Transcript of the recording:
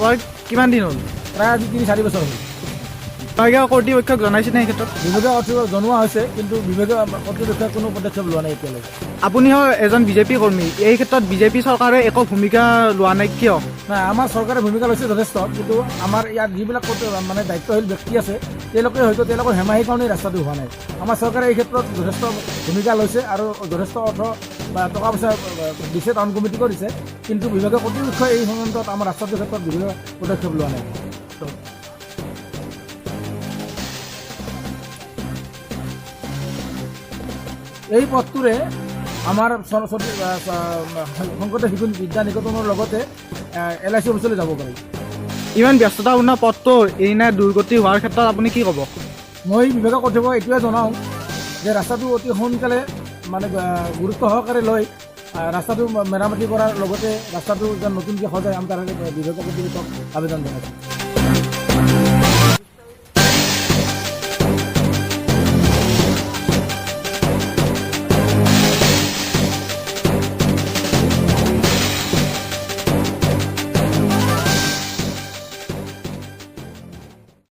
হোৱাৰ কিমান দিন হ'ল? প্ৰায় আজি 3-4 বছৰ হ'ল। বিভাগীয় কৰ্তৃপক্ষক জনাইছে নে এই ক্ষেত্ৰত? বিভাগীয় কৰ্তৃপক্ষক জনোৱা হৈছে, কিন্তু বিভাগীয় কৰ্তৃপক্ষই কোনো পদক্ষেপ লোৱা নাই এতিয়ালৈকে। আপুনি এজন বিজেপি কৰ্মী, এই ক্ষেত্ৰত বিজেপি চৰকাৰে একো ভূমিকা লোৱা নাই কিয়? নাই, আমাৰ চৰকাৰে ভূমিকা লৈছে যথেষ্ট, কিন্তু আমাৰ ইয়াত যিবিলাক মানে দায়িত্বশীল ব্যক্তি আছে তেওঁলোকে হয়তো তেওঁলোকৰ হেমাহিৰ কাৰণে ৰাস্তাটো হোৱা নাই। আমাৰ চৰকাৰে এই ক্ষেত্ৰত যথেষ্ট ভূমিকা লৈছে আৰু যথেষ্ট অৰ্থ বা টকা পইচা দিছে, টাউন কমিটিকো দিছে, কিন্তু বিভাগীয় কৰ্তৃপক্ষই এই সংক্ৰান্তত আমাৰ ৰাস্তাটোৰ ক্ষেত্ৰত বিভিন্ন পদক্ষেপ লোৱা নাই। এই পথটোৰে আমাৰ শংকৰদেৱ শিশু বিদ্যা নিকেতনৰ লগতে LIC অফিচলৈ যাব পাৰি। ইমান ব্যস্ততাপূৰ্ণ পথটো এনে দুৰ্গতি হোৱাৰ ক্ষেত্ৰত আপুনি কি ক'ব? মই বিভাগীয় কৰ্তৃপক্ষক এইটোৱে জনাওঁ যে ৰাস্তাটো অতি সোনকালে মানে গুৰুত্ব সহকাৰে লৈ ৰাস্তাটো মেৰামতি কৰাৰ লগতে ৰাস্তাটো যেন নতুনকৈ সজায়, আমি তাৰ বিভাগীয় কৰ্তৃপক্ষক আবেদন জনাইছোঁ।